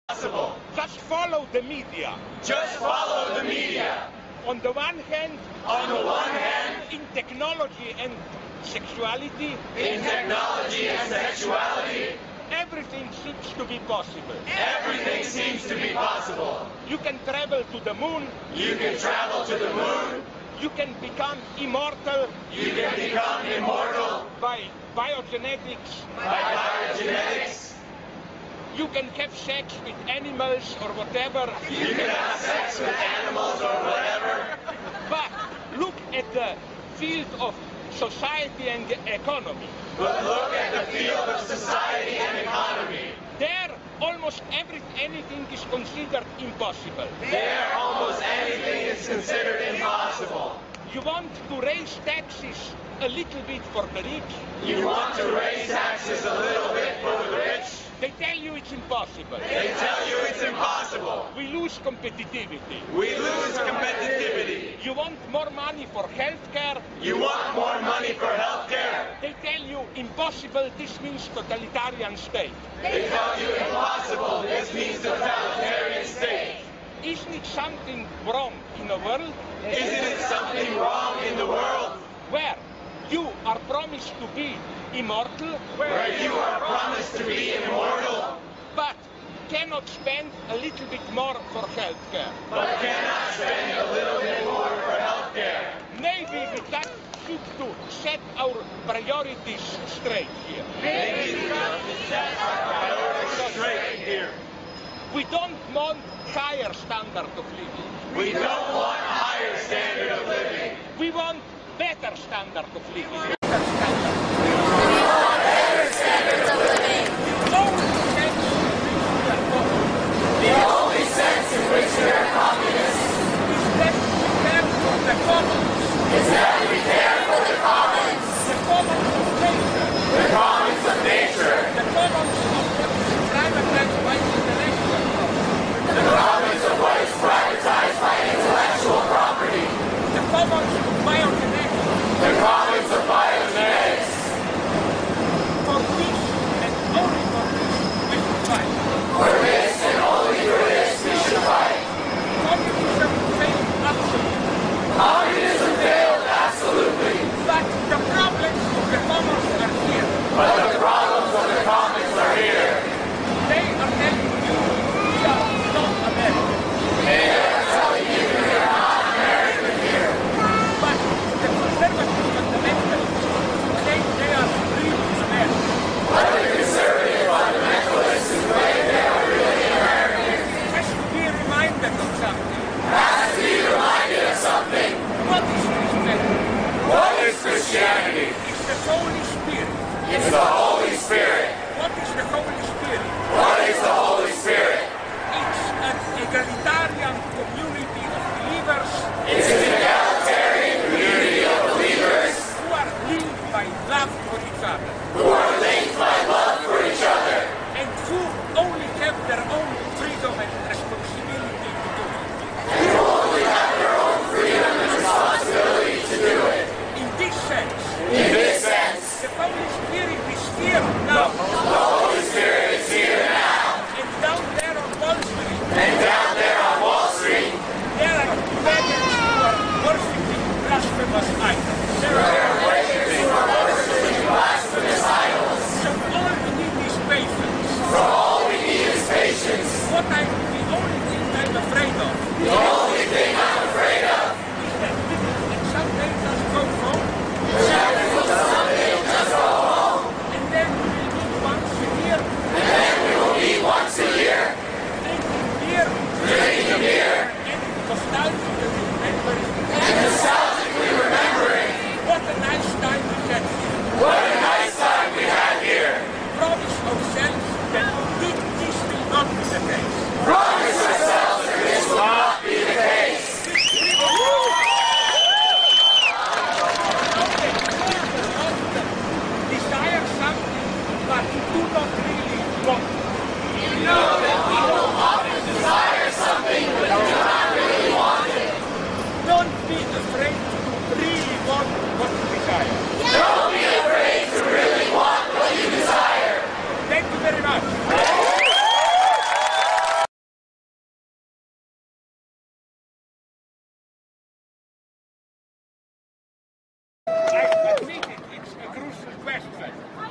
possible. Just follow the media. Just follow the media. On the one hand, in technology and sexuality, everything seems to be possible. Everything seems to be possible. You can travel to the moon. You can travel to the moon. You can become immortal. You can become immortal by biogenetics. You can have sex with animals or whatever. You can have sex with animals or whatever. But look at the field of society and economy. But look at the field of society and economy. There, almost anything is considered impossible. There, almost anything is considered impossible. You want to raise taxes a little bit for the rich. You want to raise taxes a little bit for the rich. They tell you it's impossible. They tell you it's impossible. We lose competitivity. We lose competitivity. You want more money for healthcare. You want more money for healthcare. They tell you impossible, this means totalitarian state. They tell you impossible, this means totalitarian state. Isn't it something wrong in the world? Isn't it something wrong in the world? Where you are promised to be immortal. Where you are promised to be immortal. But cannot spend a little bit more for healthcare. But cannot spend a little bit more for healthcare. Maybe we should to set our priorities straight here. Maybe we have to set our priorities straight here. We don't want higher standard of living. We don't want a higher standard of living. We want better standard of living. The only sense in which we are communists is that we care for the commons. The commons of nature. The commons of nature. The commons of privatized by intellectual property. The commons of what is privatized by intellectual property. The commons of biogenetics. The commons of biogenetics.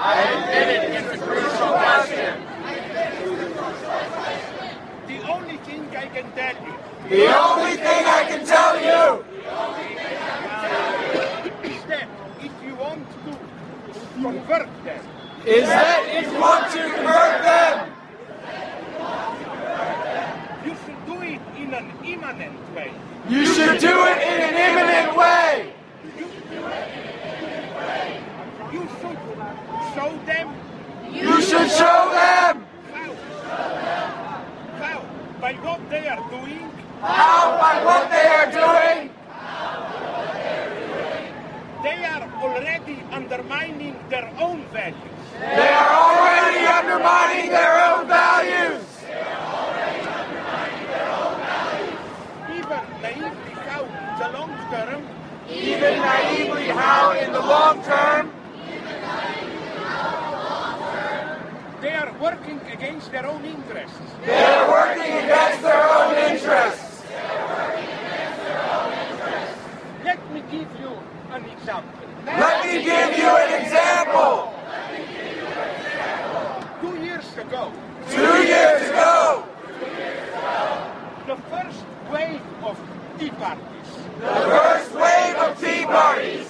I admit it is a crucial question. The only thing I can tell you The only thing I can tell you is that if you want to convert them, is that if you want to convert them, you should do it in an immanent way. you should do it in an imminent way. You should show them You should show them how by what they are doing, how by what they are doing, they are already undermining their own values. they are already undermining their own values. Even naively how in the long term, Even naively how in the long term, they are working against their own interests. they are working against their own interests. Let me give you an example. Let me give you an example. 2 years ago, 2 years ago, the first wave of tea parties the first wave of tea parties.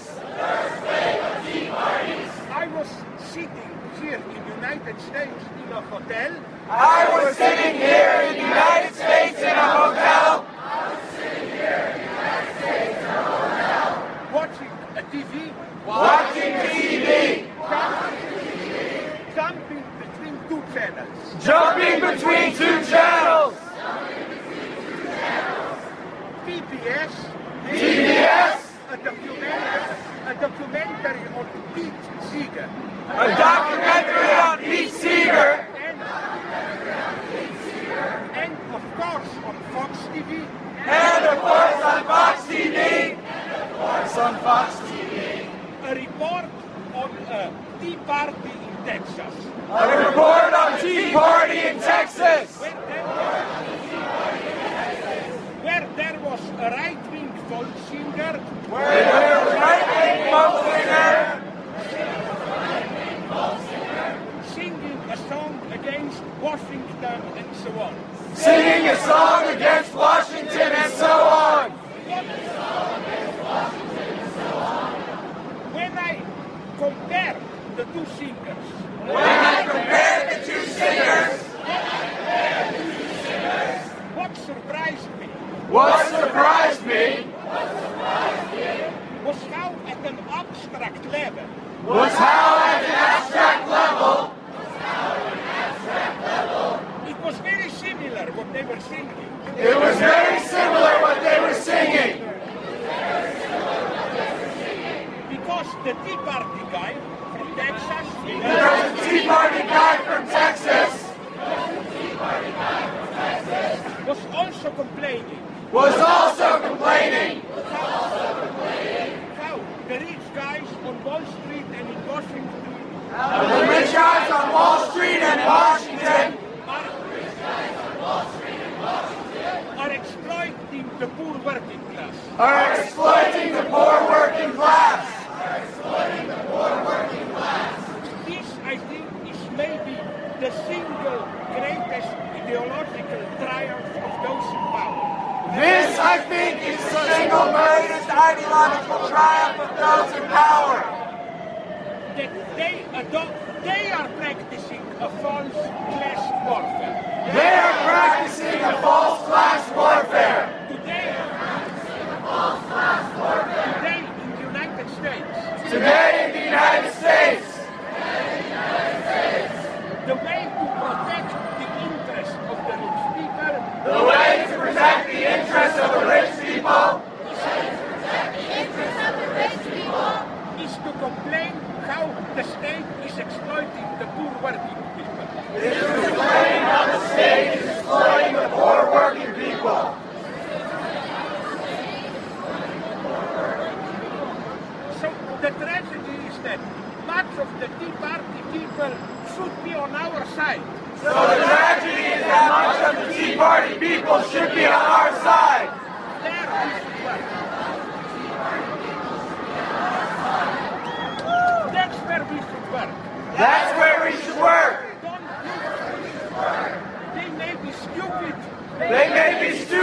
I was sitting here in the United States in a hotel, I was sitting here in the United States in a hotel, watching a TV, watching TV, jumping between two channels. jumping between 2 channels. PBS, PBS, a documentary on Pete Seeger, a documentary on Pete Seeger, and of course on Fox TV, and of course on Fox TV. a report on a tea party in Texas. A report on Tea Party in Texas, Where there was a right-wing folk singer where there was right-wing folk singer singing a song against Washington and so on. singing a song against Washington and so on. When I compared the two singers, When I compared the 2 singers, what surprised me what surprised me was how at an abstract level was how at an abstract level, it was very similar what they were singing. it was very similar what they were singing. Because the Tea Party guy from Texas Because the Tea Party guy from Texas was also complaining how the rich guys on Wall Street and in Washington the rich guys on Wall Street and in Washington are exploiting the poor working class. are exploiting the poor working class. This, I think, is maybe the single greatest ideological triumph of those in power. This, I think, is the single greatest ideological triumph of those in power. That they are practicing a false class warfare. They are practicing a false class warfare. Today in the United States, Today in the United States, the way to protect the interests of the rich people the way to protect the interests of the rich people is to complain how the state is exploiting the poor working people. is to complain how the state is exploiting the poor working people. So the tragedy is that much of the Tea Party people should be on our side. So the tragedy is that much of the Tea Party people should be on our side. There we should work. That's where we should work. That's stupid. They may be stupid.